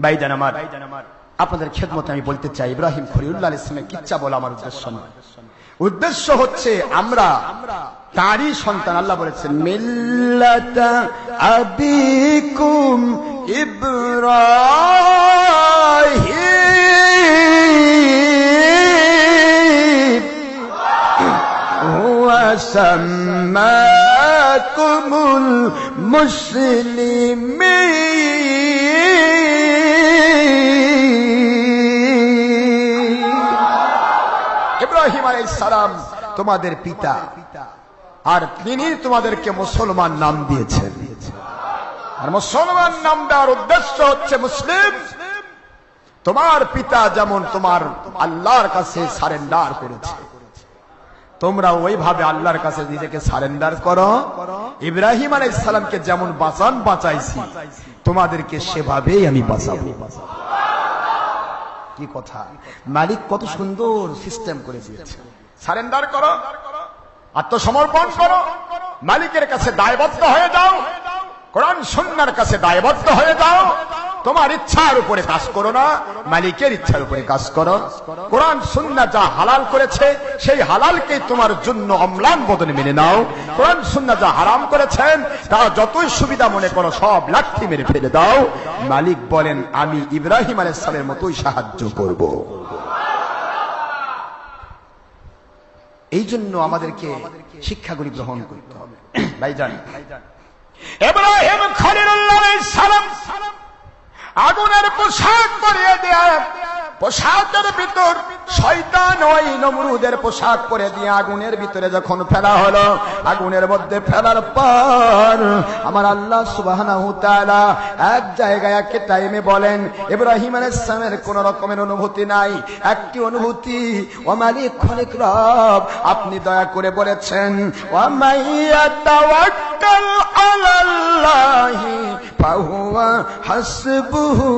ভাইজান আমার, আপনাদের খেদমতে আমি বলতে চাই, ইব্রাহিম খলিলুল্লাহ আলাইহিস সালামের কিচ্ছা বলা আমার উদ্দেশ্য নয়। উদ্দেশ্য হচ্ছে আমরা তারই সন্তান। আল্লাহ বলেছেন মিল্লাতা আবিকুম ইব্রাহিম ওয়া সাম্মাকুমুল মুসলিমিন। ইব্রাহিম আলাইহিস সালাম তোমাদের পিতা, আর তিনি তোমাদেরকে মুসলমান নাম দিয়েছেন। আর মুসলমান নাম দেওয়ার উদ্দেশ্য হচ্ছে মুসলিম। তোমার পিতা যেমন তোমার আল্লাহর কাছে সারেন্ডার করেছে, তোমরা ওইভাবে আল্লাহর কাছে নিজেকে সারেন্ডার করো। ইব্রাহিম আলাইহিস সালামকে যেমন বাঁচাইছি, তোমাদেরকে সেভাবেই আমি বাঁচাবো। কি কথা! মালিক কত সুন্দর সিস্টেম করে দিয়েছে। সারেন্ডার করো, আত্মসমর্পণ করো, মালিকের কাছে দায়বদ্ধ হয়ে যাও, কোরআন সুন্নাহর কাছে দায়বদ্ধ হয়ে যাও। তোমার ইচ্ছার উপরে কাজ করো না, মালিকের ইচ্ছার উপরে কাজ করো। কোরআন সুন্নাহ যা হালাল করেছে সেই হালালকে তোমার জন্য অম্লান বদনে মেনে নাও। কোরআন সুন্নাহ যা হারাম করেছেন তা যতই সুবিধা মনে করো সব লাঠি মেরে ফেলে দাও। মালিক বলেন আমি ইব্রাহিম আলাইহিস সালামের মতোই সাহায্য করব। এই জন্য আমাদেরকে শিক্ষাগুলি গ্রহণ করতে হবে। ভাইজান, ইব্রাহিম খলিলুল্লাহ আলাইহিস সালাম আগুনের পোশাক পরিয়ে দেয়া, পোশাকের ভিতর শয়তান ওই নমরুদের পোশাক পরে দিয়ে আগুনের ভিতরে যখন ফেলা হলো, আগুনের মধ্যে ফেলার পর আমার আল্লাহ সুবহানাহু ওয়া তাআলা এক জায়গায় এক টাইমে বলেন ইব্রাহিম আলাইহিস সালামের কোন রকমের অনুভূতি নাই। একটি অনুভূতি, ও মালিক খলিক রব আপনি দয়া করে বলেছেন ওয়া মাইয়াতাওয়াক্কাল আলাল্লাহি ফাহুয়া হাসবুহু।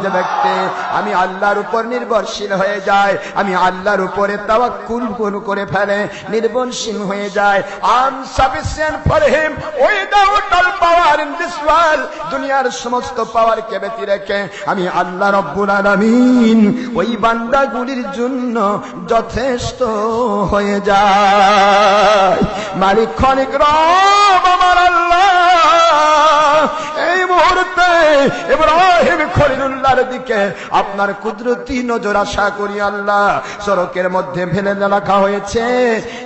যে ব্যক্তি আমি আল্লাহর উপর নির্ভরশীল হয়ে যায়, আমি আল্লাহর উপরে তাওয়াক্কুল করে ফেলে, নির্ভরশীল হয়ে যায়, I'm sufficient for him without all power in this world, দুনিয়ার সমস্ত পাওয়ারকে ব্যতি রেখে আমি আল্লাহ রব্বুল আলামিন ওই বান্দাগুলির জন্য যথেষ্ট হয়ে যায়। মালিক খলিক রব আমার আল্লাহ এই মুহূর্তে ইব্রাহিম খলিলুল্লাহর দিকে আপনার কুদরতি নজর আশা করি। আল্লাহ সড়কের মধ্যে ফেলে রাখা হয়েছে,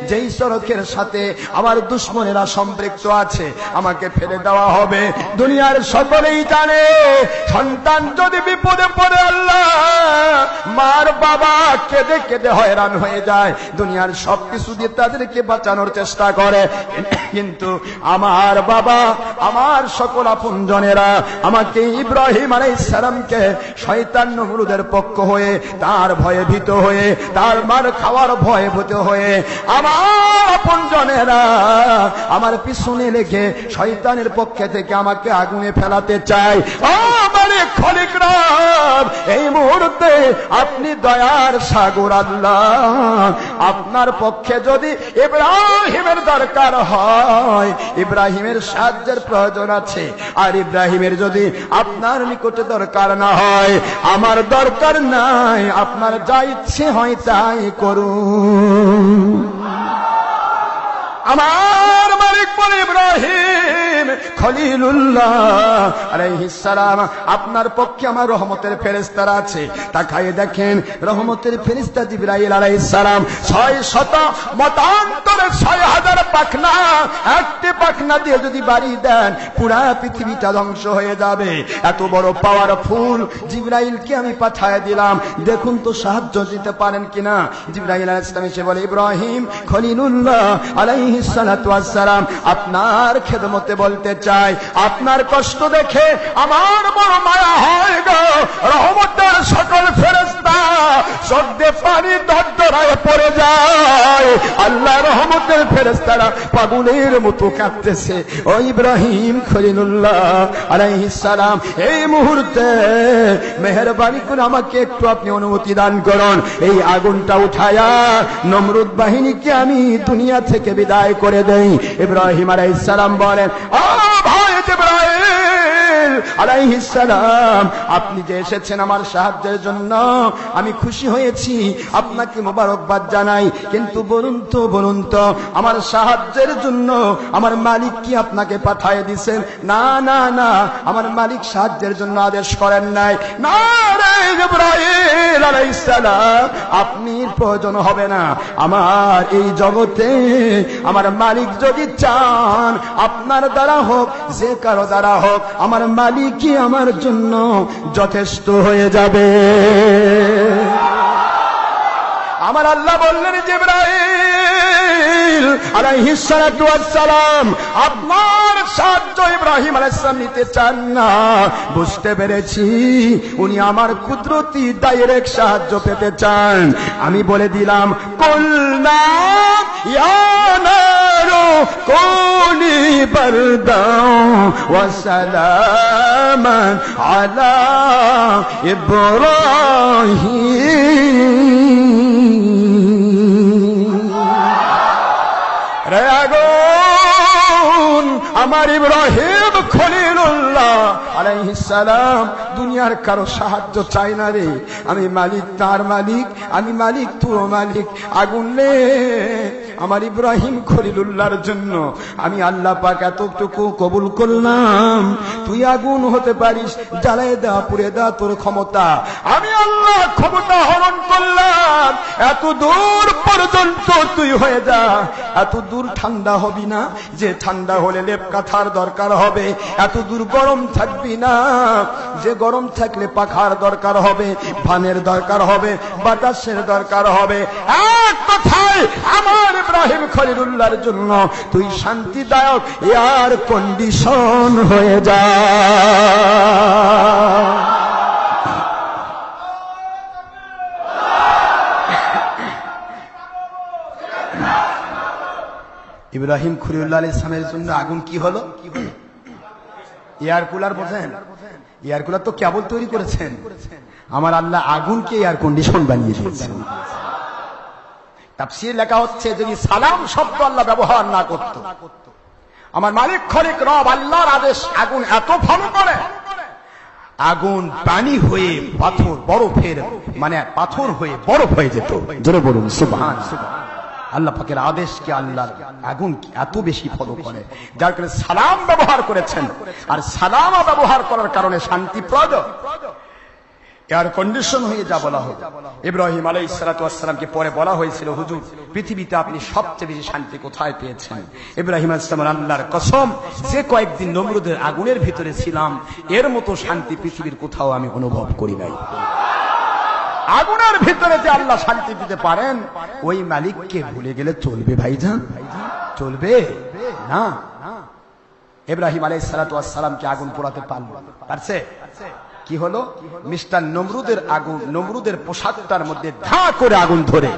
যেই সড়কের সাথে আমার দুশমনেরা সম্পৃক্ত আছে, আমাকে ফেলে দেওয়া হবে। দুনিয়ার সকলেই জানে সন্তান যদি বিপদে পড়ে আল্লাহ মার বাবা কেঁদে কেঁদে হয়রান হয়ে যায়, দুনিয়ার সবকিছু দিয়ে তাদেরকে বাঁচানোর চেষ্টা করে, কিন্তু আমার বাবা আমার সকল আপনজনেরা আমাকে ইব্রাহিম আলাইহিস সালামকে শয়তান নমরুদের পক্ষ হয়ে, তার ভয়ে ভীত হয়ে, তার মার খাওয়ার ভয়ে ভীত হয়ে আমার আপনজনেরা আমার পিছনে লেগে শয়তানের পক্ষে থেকে আমাকে আগুনে ফেলাতে চায়। আমার খলিক রব এই মুহূর্তে আপনি দয়ার সাগর আল্লাহ, আপনার পক্ষে যদি ইব্রাহিমের দরকার হয়, ইব্রাহিমের সাহায্যের প্রয়োজন আছে, আর ইব্রাহিমের যদি আপনার নিকটে দরকার না হয়, আমার দরকার নাই, আপনার যা ইচ্ছে হয় তাই করুন। আমার মালিক বলে ইব্রাহিম খলিলুল্লাহ আলাইহিস সালাম আপনার পক্ষে আমার রহমতের ফেরেশতারা আছে। তাকায়ে দেখেন রহমতের ফেরেশতা জিবরাইল আলাইহিস সালাম 600 মতান্তরে 6000 পাখনা, একটি পাখনা দিয়ে যদি বাড়ি দেন পুরা পৃথিবীটা ধ্বংস হয়ে যাবে। এত বড় পাওয়ারফুল জিবরাইলকে আমি পাঠিয়ে দিলাম, দেখুন তো সাহায্য দিতে পারেন কিনা। জিবরাইল আলাইহিস সালাম এসে বলে ইব্রাহিম খলিলুল্লাহ আলাইহিস সালাতু ওয়াস সালাম আপনার খেদমতে বলতে চাই, আপনার কষ্ট দেখে আমার বড় মায়া হয় গো। রহমতের সকল ফেরেশতা চোখ দিয়ে পানি দরদরায় পড়ে যায়, আল্লাহ রহমতের ফেরেশতারা পাগলের মতো কাঁদতেছে। ও ইব্রাহিম খলিলুল্লাহ আলাইহিস সালাম এই মুহূর্তে মেহেরবানি করে আমাকে একটু আপনি অনুমতি দান করুন, এই আগুনটা উঠায়া নমরুদ বাহিনীকে আমি দুনিয়া থেকে বিদায় করে দেই। ইব্রাহিম আলাইহিস সালাম বলেন ও ভাই ইব্রাহিম আলাইহিস সালাম, আপনি যে এসেছেন আমার সাহায্যের জন্য আমি খুশি হয়েছি, আপনাকে মোবারকবাদ জানাই। কিন্তু বলুন তো আমার সাহায্যের জন্য আমার মালিক কি আপনাকে পাঠিয়ে দিয়েছেন? না না না, আমার মালিক সাহায্যের জন্য আদেশ করেন নাই। না রে জিবরাইল আলাইহিস সালাম, আপনি প্রয়োজন হবে না। আমার এই জগতে আমার মালিক যদি চান, আপনার দ্বারা হোক যে কারো দ্বারা হোক, আমার মালিকই আমার জন্য যথেষ্ট হয়ে যাবে। আমার আল্লাহ বললেন, জিবরাইল আলাইহিস সালাতু ওয়াস সালাম, আপনার সাহায্য ইব্রাহিম আলাইহিস সালাম নিতে চান না, বুঝতে পেরেছি। উনি আমার কুদরতি ডাইরেক্ট সাহায্য পেতে চান। আমি বলে দিলাম, কুলনা ইয়া নারু কুনি বারদাও ওয়া সালামান আলা ইব্রাহিম। রে আগুন, আমার ইব্রাহিম খলিলুল্লাহ আলাইহিস সালাম দুনিয়ার কারো সাহায্য চাই না রে। আমি মালিক তার মালিক, আমি মালিক তোর মালিক। আগুন রে, আমার ইব্রাহিম খলিলুল্লাহর জন্য আমি আল্লাহ পাক এতটুকু কবুল করলাম। তুই আগুন হতে পারিস, জ্বালায় দেওয়া পুড়ে দেওয়া তোর ক্ষমতা। আমি আল্লাহ ক্ষমতা হরণ করলাম, এত দূর পর্যন্ত তুই হয়ে যা। এত দূর ঠান্ডা হবি না, যে ঠান্ডা হলে লেপ কাঁথার দরকার হবে। এত দূর গরম থাকবি না, যে গরম থাকলে পাখার দরকার হবে, ফানের দরকার হবে, বাতাসের দরকার হবে। এক কথায় আমার ইব্রাহিম খলিলুল্লাহর জন্য তুই শান্তিদায়ক এয়ার কন্ডিশন হয়ে যা। ইব্রাহিম খলিলুল্লাহ আলাইহিস সালামের জন্য আগুন কি হলো? এয়ার কুলার বোঝেন? এয়ার কুলার তো কেবল তৈরি করেছেন, আমার আল্লাহ আগুনকে এয়ার কন্ডিশন বানিয়ে দিয়েছেন। তাফসীর লেখা হচ্ছে, যদি সালাম শব্দ আল্লাহ ব্যবহার না করত, আমার মালিক খলিক রব আল্লাহর আদেশ আগুন এত ফলো করে, আগুন পানি হয়ে পাথর বরফের মানে পাথর হয়ে বরফ হয়ে যেত। জোরে বলুন সুবহানাল্লাহ। আল্লাহ পাকের আদেশকে আল্লাহর আগুন এত বেশি ফলো করে, যার কারণে সালাম ব্যবহার করেছেন। আর সালাম ব্যবহার করার কারণে শান্তি প্রয়োজন, এয়ার কন্ডিশন হয়ে যা বলা হবে। ইব্রাহিম আলাইহিস সালাতু ওয়াস সালামকে পরে বলা হয়েছিল, হুজুর পৃথিবীতে আপনি সবচেয়ে বেশি শান্তি কোথায় পেয়েছেন? ইব্রাহিম আলাইহিস সালাম আল্লাহর কসম, যে কয়েকদিন নমরুদের আগুনের ভিতরে ছিলাম, এর মতো শান্তি পৃথিবীর কোথাও আমি অনুভব করি নাই। আগুনের ভিতরে যে আল্লাহ শান্তি দিতে পারেন, ওই মালিককে ভুলে গেলে চলবে ভাইজান? চলবে না। ইব্রাহিম আলাইহিস সালাতু ওয়াস সালামকে আগুন পোড়াতে পারছে? কি হলো? মিস্টার নমরুদের আগুন, নমরুদের পোশাকটার মধ্যে ধা করে আগুন ধরে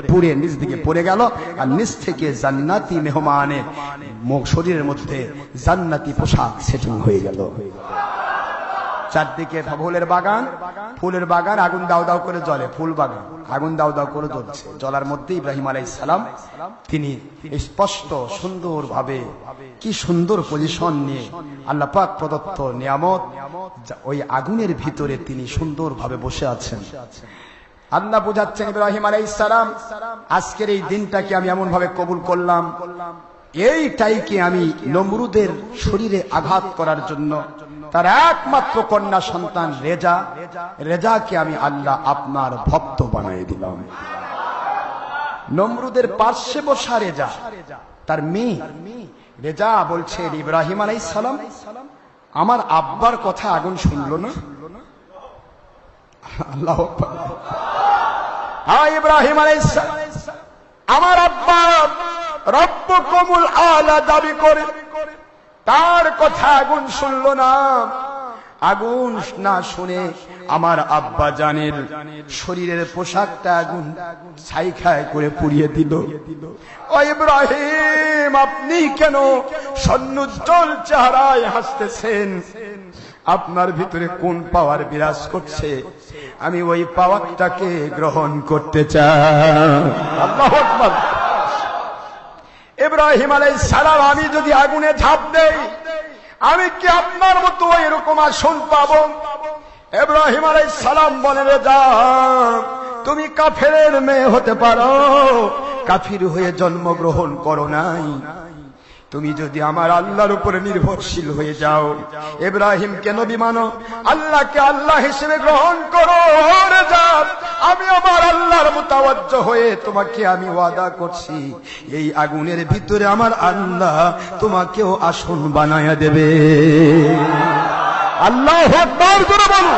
পুড়ে নিচ দিকে পড়ে গেল, আর নিচ থেকে জান্নাতি মেহমানের শরীরের মধ্যে জান্নাতি পোশাক সেটিং হয়ে গেল। চারদিকে ফুলের বাগান, ফুলের বাগান আগুন দাও দাও করে জ্বলে, ফুল বাগান আগুন দাও দাও করে জ্বলছে। জ্বলার মধ্যে ইব্রাহিম আলাইহিস সালাম তিনি স্পষ্ট সুন্দর ভাবে, কি সুন্দর পজিশন নিয়ে আল্লাহ পাক প্রদত্ত নিয়ামত, ওই আগুনের ভিতরে তিনি সুন্দর ভাবে বসে আছেন। আল্লাহ বুঝাচ্ছেন ইব্রাহিম আলাইহিস সালাম, আজকের এই দিনটাকে আমি এমন ভাবে কবুল করলাম, এইটাইকে আমি নমরুদের শরীরে আঘাত করার জন্য তার একমাত্র কন্যা সন্তান রেজাকে আমি আল্লাহ আপনার ভক্ত বানিয়ে দিলাম। নমরুদের পার্শ্বে বসা রেজা, তার মেয়ে রেজা বলছে, ইব্রাহিম আলাইহিস সালাম আমার আব্বার কথা আগুন শুনলো না। আল্লাহু আকবার। ইব্রাহিম আলাইহিস সালাম আমার আব্বা রব্বুকুমুল আলা দাবি করে, তার কথা আগুন শুনলো না। আগুন না শুনে আমার আব্বা জানের শরীরের পোশাকটা আগুন ছাইখায় করে পুড়িয়ে দিল। ও ইব্রাহিম, আপনি কেন সন্নুজ্জ্বল চেহারায় হাসতেছেন? আপনার ভিতরে কোন পাওয়ার বিরাজ করছে? আমি ওই পাওয়ারটাকে গ্রহণ করতে চাই। আল্লাহু আকবার। ইব্রাহিম আলাইহিস সালাম, আমি যদি আগুনে ঝাঁপ দেই, আমি কি আপনার মতো এরকম আসন পাবো? ইব্রাহিম আলাইহিস সালাম বলে, রেজা তুমি কাফেরের মেয়ে হতে পারো, কাফির হয়ে জন্মগ্রহণ করো নাই। তুমি যদি আমার আল্লাহর উপরে নির্ভরশীল হয়ে যাও, ইব্রাহিমকে নবী মানো, আল্লাহকে আল্লাহ হিসেবে গ্রহণ করো, রেজা আমি আমার আল্লাহর মুতাওয়াজ্জ হয়ে তোমাকে আমি ওয়াদা করছি, এই আগুনের ভিতরে আমার আল্লাহ তোমাকেও আসন বানায়া দেবে। আল্লাহু আকবার করে বলো।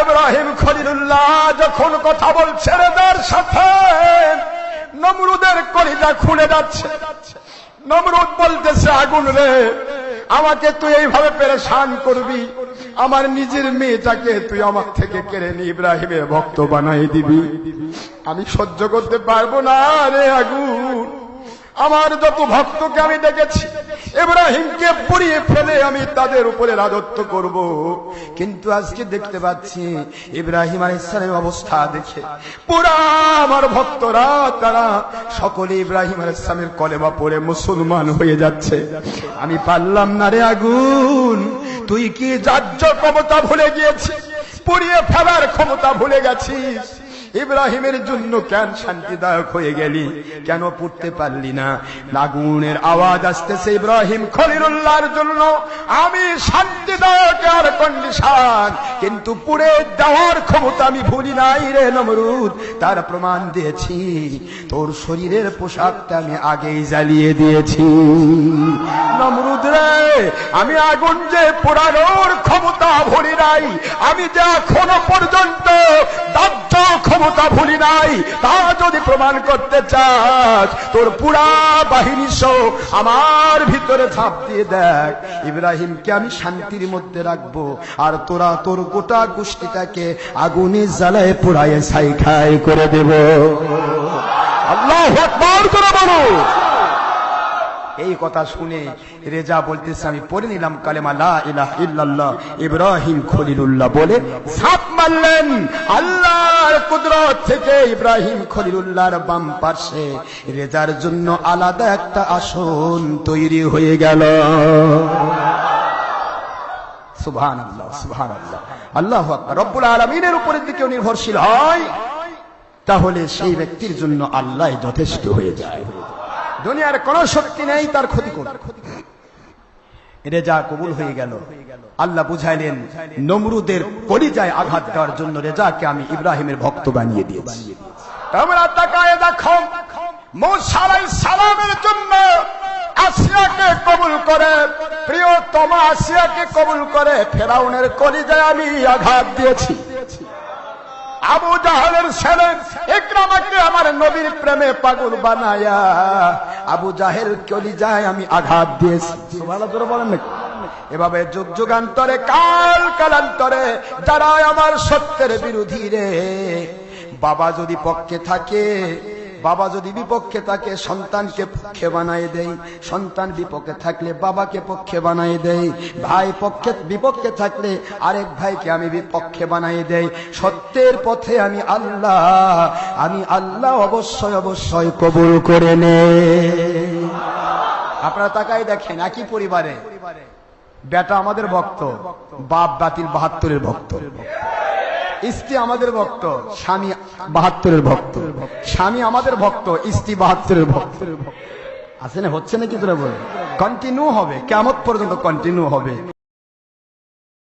ইব্রাহিম খলিলুল্লাহ যখন কথা বলছে রেজার সাথে, নমরুদের কলিজা খুলে যাচ্ছে। নমরুদ বলতেছে, আগুন রে, আমাকে তুই এইভাবে পেরেশান করবি, আমার নিজের মেয়েটাকে তুই আমার থেকে কেড়ে নি ইব্রাহিমের ভক্ত বানাই দিবি, আমি সহ্য করতে পারবো না রে আগুন। আমার যত ভক্তকে আমি দেখেছি, ইব্রাহিমকে পুড়িয়ে ফেলে আমি তাদের উপরে রাজত্ব করব, কিন্তু আজকে দেখতে পাচ্ছি ইব্রাহিম আলাইহিস সালামের অবস্থা দেখে পুরা আমার ভক্তরা তারা সকলে ইব্রাহিম আলাইহিস সালামের কলেমা পড়ে মুসলমান হয়ে যাচ্ছে। আমি পারলাম না রে আগুন, তুই কি যাজ্য ক্ষমতা ভুলে গিয়েছিস, পুড়িয়ে ফেলার ক্ষমতা ভুলে গেছিস? ইব্রাহিমের জন্য কেন শান্তিদায়ক হয়ে গেলি, কেন পড়তে পারলি না? আগুনের আওয়াজ আসতেছে ইব্রাহিম খলিলুল্লাহর জন্য আমি শান্তিদায়ক আর কন্ডিশন, কিন্তু পুড়ে দেওয়ার ক্ষমতা আমি ভুলি নাই রে নমরুদ। তার প্রমাণ দিয়েছি, তোর শরীরের পোশাকটা আমি আগেই জ্বালিয়ে দিয়েছি। নমরুদ রে, আমি আগুন যে পোড়ানোর ক্ষমতা ভুলি নাই, আমি যে এখনো পর্যন্ত দাহ্য ক্ষমতা ভুলি নাই, তা যদি প্রমাণ করতে চাস তোর পুরা বাহিনী সহ আমার ভিতরে ঝাঁপ দিয়ে দেখ, ইব্রাহিমকে আমি শান্তির মধ্যে রাখবো, আর তোরা তোর গোটা গোষ্ঠীটাকে আগুনে জ্বালায় পোড়ায় ছাই খাই করে দেব। আল্লাহু আকবার করে বলো। এই কথা শুনে রেজা বলতেছে, আমি পড়ে নিলাম কালেমা লা ইলাহা ইল্লাল্লাহ, ইব্রাহিম খলিলুল্লাহ বলে ঝাঁপ মারলেন। আল্লাহর কুদরত থেকে ইব্রাহিম খলিলুল্লাহর বাম পাশে রেজার জন্য আলাদা একটা আসন তৈরি হয়ে গেল। সুবহানাল্লাহ, সুবহানাল্লাহ, আল্লাহু আকবার। রব্বুল আলামিনের উপরের দিকে নির্ভরশীল হয়, তাহলে সেই ব্যক্তির জন্য আল্লাহ যথেষ্ট হয়ে যায়। দুনিয়ার কোন শক্তি নেই তার ক্ষতি করতে। রেজা কবুল হয়ে গেল। আল্লাহ বুঝাইলেন, নমরুদের কলিজায় আঘাত দেওয়ার জন্য রেজাকে আমি ইব্রাহিমের ভক্ত বানিয়ে দিয়েছি। তোমরা তাকায় দেখো, মূসা আলাইহিস সালামের জন্য আসিয়াকে কবুল করে, প্রিয়তমা আসিয়াকে কবুল করে ফেরাউনের কলিজায় আমি আঘাত দিয়েছি। আবু জাহেলের ছেলে ইকরামাকে আমার নবীর প্রেমে পাগল বানায়া আবু জাহেল কলিজায় আমি আঘাত দিয়েছি। সুবহানাল্লাহ বলেন না? এভাবে যুগ যুগান্তরে কাল কালান্তরে যারা আমার সত্যের বিরোধী রে, বাবা যদি পক্ষে থাকে, বাবা যদি বিপক্ষে থাকে সন্তানকে পক্ষে বানায় দেয়, সন্তান বিপক্ষে থাকলে বাবাকে পক্ষে বানায় দেয়, ভাই পক্ষে বিপক্ষে থাকলে আরেক ভাইকে আমি বিপক্ষে বানায় দেয়। সত্যের পথে আমি আল্লাহ অবশ্যই অবশ্যই কবুল করে নে। আপনারা তাকাই দেখেন, একই পরিবারে বেটা আমাদের ভক্ত, বাপ বাতিল ৭২-এর ভক্ত, স্ত্রী আমাদের ভক্ত, স্বামী ৭২-এর ভক্ত, স্বামী আমাদের ভক্ত, স্ত্রী ৭২-এর ভক্ত। আছে না? হচ্ছে না কি? তোরা বলে কন্টিনিউ হবে, কিয়ামত পর্যন্ত কন্টিনিউ হবে।